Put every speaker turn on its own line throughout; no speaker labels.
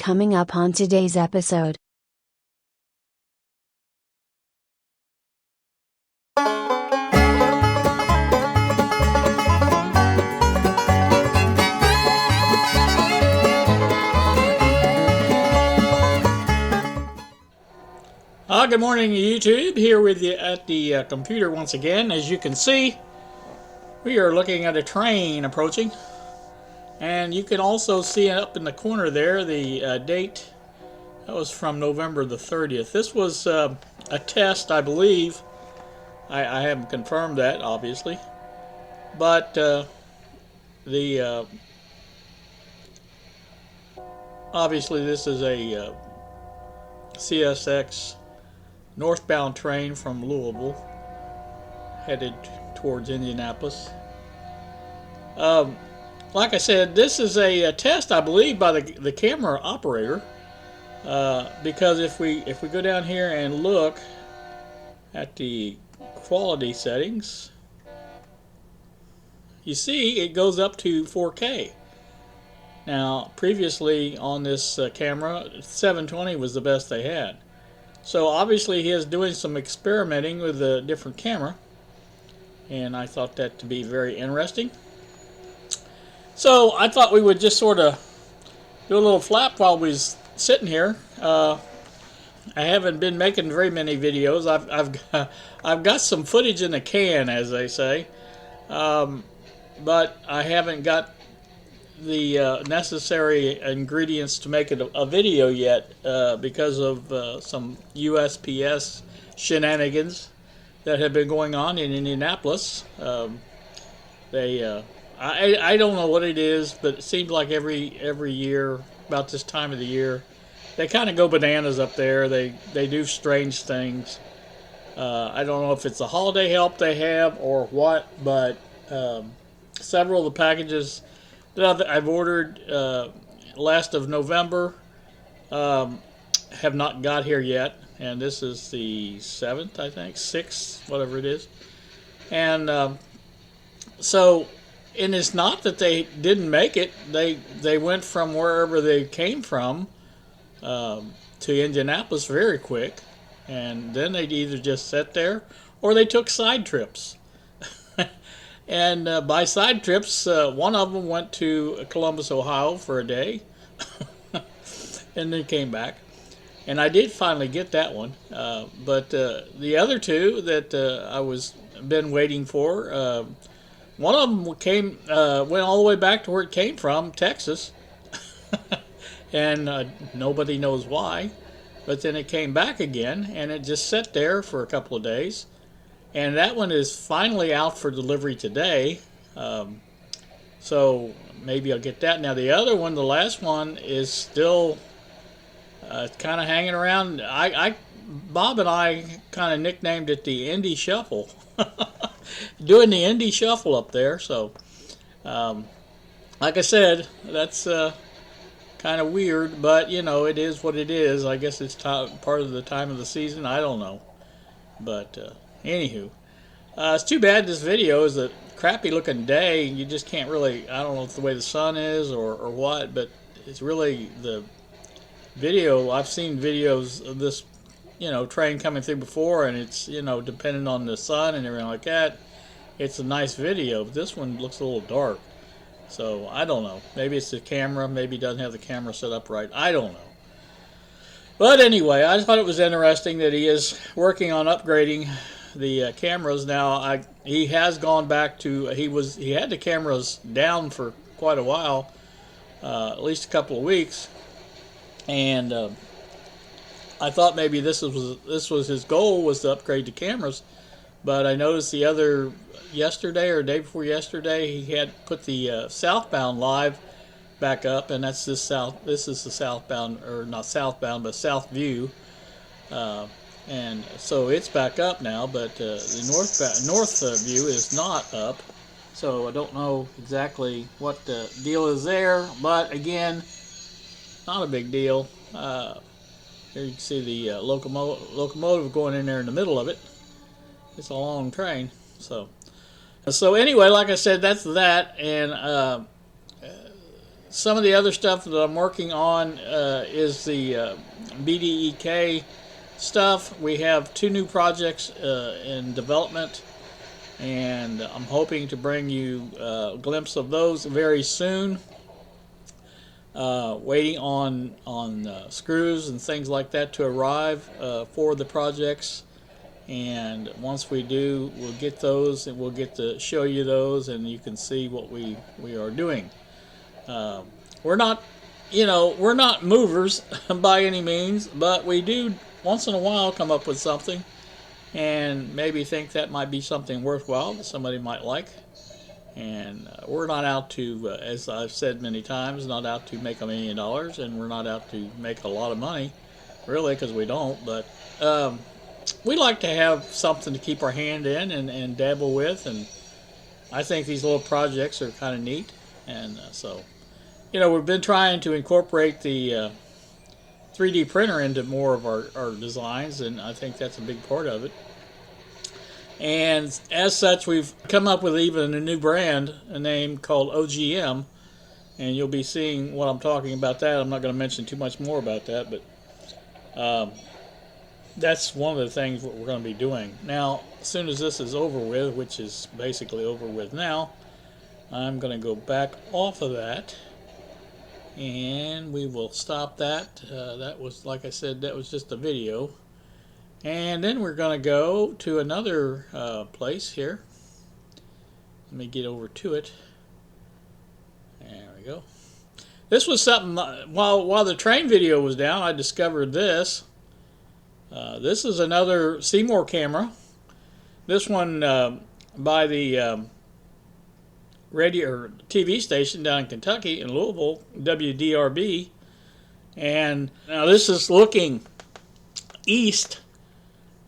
coming up on today's episode.
Good morning, YouTube. Here with you at the computer once again. As you can see, we are looking at a train approaching. And you can also see up in the corner there the date. That was from November the 30th. This was a test, I believe. I haven't confirmed that, obviously. But obviously this is a CSX northbound train from Louisville headed towards Indianapolis. Like I said, this is a test, I believe, by the camera operator, because if we go down here and look at the quality settings, you see it goes up to 4K. Now, previously on this camera, 720 was the best they had. So obviously he is doing some experimenting with a different camera, and I thought that to be very interesting. So I thought we would just sort of do a little flap while we was sitting here. I haven't been making very many videos. I've got some footage in the can, as they say, but I haven't got the necessary ingredients to make it a video yet, because of some USPS shenanigans that have been going on in Indianapolis. I don't know what it is, but it seems like every year about this time of the year they kind of go bananas up there. They do strange things. I don't know if it's a holiday help they have or what, but several of the packages that I've ordered last of November have not got here yet, and this is the 7th, I think, 6th, whatever it is. And and it's not that they didn't make it. They went from wherever they came from to Indianapolis very quick, and then they'd either just sit there or they took side trips. And by side trips, one of them went to Columbus, Ohio for a day, and then came back. And I did finally get that one. But the other two that I was been waiting for, one of them went all the way back to where it came from, Texas, and nobody knows why. But then it came back again, and it just sat there for a couple of days. And that one is finally out for delivery today, so maybe I'll get that. Now the other one, the last one, is still kind of hanging around. Bob and I kind of nicknamed it the Indy Shuffle, doing the Indy Shuffle up there. So, like I said, that's kind of weird, but you know, it is what it is. I guess it's part of the time of the season. I don't know, but. Anywho, it's too bad this video is a crappy looking day. You just can't really, I don't know if the way the sun is or what, but it's really the video. I've seen videos of this, train coming through before, and it's, depending on the sun and everything like that, it's a nice video. But this one looks a little dark. So I don't know. Maybe it's the camera. Maybe it doesn't have the camera set up right. I don't know. But anyway, I thought it was interesting that he is working on upgrading the cameras. Now he has gone back to he had the cameras down for quite a while, at least a couple of weeks, and I thought maybe this was his goal, was to upgrade the cameras. But I noticed yesterday or day before yesterday, he had put the southbound live back up, and this is the southbound, or not southbound, but south view. And so it's back up now, but the north view is not up. So I don't know exactly what the deal is there, but again, not a big deal. Here you can see the locomotive going in there in the middle of it. It's a long train. So anyway, like I said, that's that. And some of the other stuff that I'm working on is the BDEK stuff. We have 2 new projects in development, and I'm hoping to bring you a glimpse of those very soon. Waiting on screws and things like that to arrive for the projects, and once we do, we'll get those and we'll get to show you those, and you can see what we are doing. We're not, we're not movers by any means, but we do once in a while come up with something and maybe think that might be something worthwhile that somebody might like. And we're not out to, as I've said many times, not out to make $1 million, and we're not out to make a lot of money, really, because we don't. But we like to have something to keep our hand in and dabble with, and I think these little projects are kind of neat. And so, we've been trying to incorporate the 3D printer into more of our designs, and I think that's a big part of it. And as such, we've come up with even a new brand, a name called OGM, and you'll be seeing what I'm talking about that. I'm not going to mention too much more about that, but that's one of the things what we're going to be doing. Now, as soon as this is over with, which is basically over with now, I'm going to go back off of that, and we will stop that. That was, like I said, that was just a video. And then we're going to go to another place here. Let me get over to it. There we go. This was something, while the train video was down, I discovered this. This is another Seymour camera. This one by the radio or TV station down in Kentucky, in Louisville, WDRB. And now this is looking east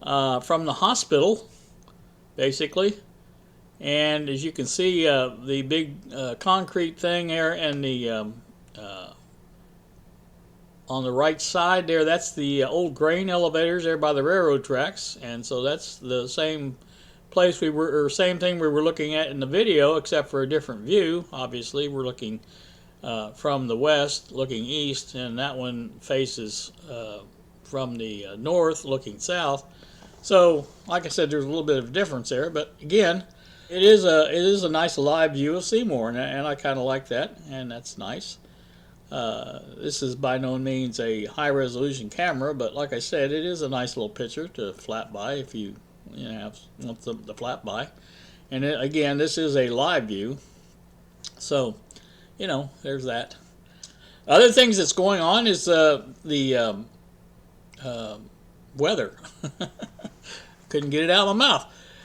from the hospital, basically. And as you can see, the big concrete thing there, and the on the right side there, that's the old grain elevators there by the railroad tracks. And so that's the same place we were, or same thing we were looking at in the video, except for a different view. Obviously, we're looking from the west, looking east, and that one faces from the north, looking south. So, like I said, there's a little bit of difference there, but again, it is a nice live view of Seymour, and I kind of like that, and that's nice. This is by no means a high-resolution camera, but like I said, it is a nice little picture to flap by if you want the flap by. And again, this is a live view, so there's that. Other things that's going on is the weather. Couldn't get it out of my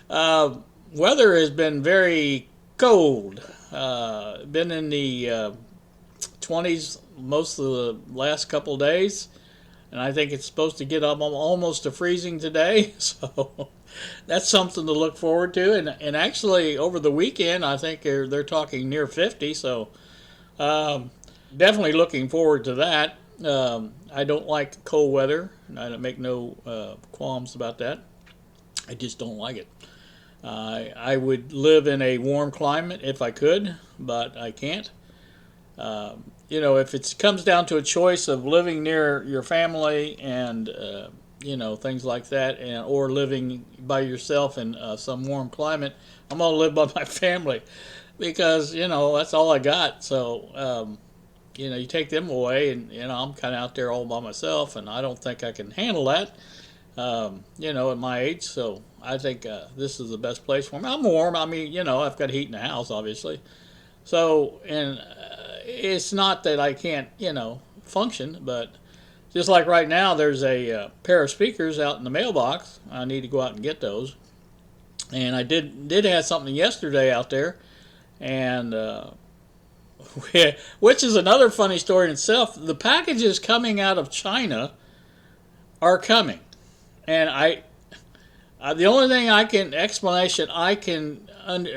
mouth. Weather has been very cold. Been in the 20s most of the last couple of days, and I think it's supposed to get up almost to freezing today. So that's something to look forward to. And actually, over the weekend, I think they're talking near 50. So definitely looking forward to that. I don't like cold weather. I don't make no qualms about that. I just don't like it. I would live in a warm climate if I could, but I can't. If it comes down to a choice of living near your family and things like that, or living by yourself in some warm climate, I'm gonna live by my family, because that's all I got. So you take them away, and I'm kind of out there all by myself, and I don't think I can handle that. At my age, so I think this is the best place for me. I'm warm. I mean, I've got heat in the house, obviously. So, and it's not that I can't, function, but just like right now, there's a pair of speakers out in the mailbox. I need to go out and get those. And I did have something yesterday out there, and which is another funny story in itself. The packages coming out of China are coming. And the only thing explanation I can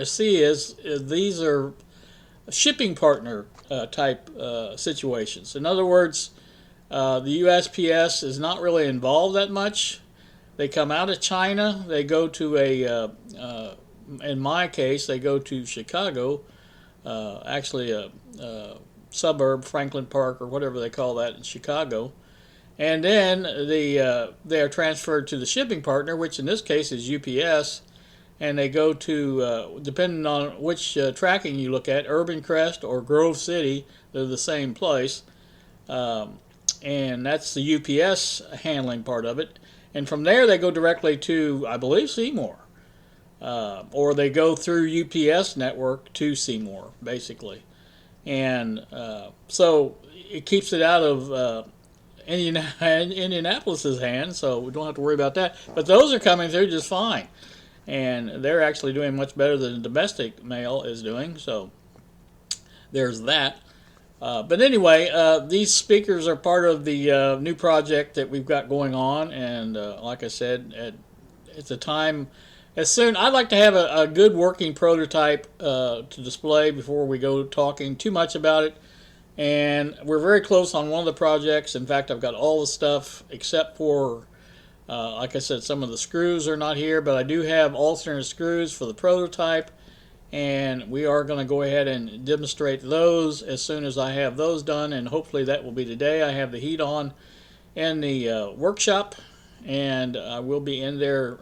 see is these are shipping partner type situations. In other words, the USPS is not really involved that much. They come out of China. They go to in my case, they go to Chicago. Actually, suburb, Franklin Park, or whatever they call that in Chicago. And then they are transferred to the shipping partner, which in this case is UPS, and they go to, depending on which tracking you look at, Urban Crest or Grove City, they're the same place. And that's the UPS handling part of it. And from there they go directly to, I believe, Seymour. Or they go through UPS network to Seymour, basically. And so it keeps it out of Indianapolis's hands, so we don't have to worry about that. But those are coming through just fine. And they're actually doing much better than the domestic mail is doing, so there's that. But anyway, these speakers are part of the new project that we've got going on, and like I said, it's a time as soon. I'd like to have a good working prototype to display before we go talking too much about it. And we're very close on one of the projects. In fact, I've got all the stuff except for, like I said, some of the screws are not here, but I do have alternate screws for the prototype. And we are going to go ahead and demonstrate those as soon as I have those done, and hopefully that will be today. I have the heat on in the workshop, and I will be in there.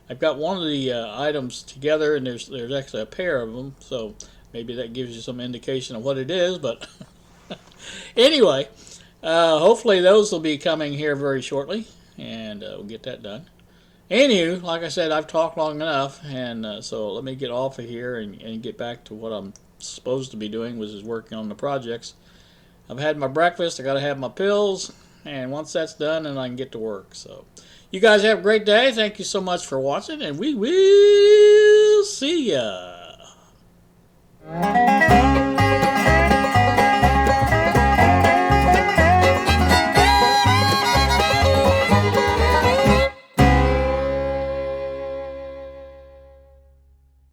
I've got one of the items together, and there's actually a pair of them, so maybe that gives you some indication of what it is. But anyway, hopefully those will be coming here very shortly, and we'll get that done. Anywho, like I said, I've talked long enough, and so let me get off of here and get back to what I'm supposed to be doing, which is working on the projects. I've had my breakfast, I got to have my pills, and once that's done, then I can get to work. So, you guys have a great day. Thank you so much for watching, and we will see ya.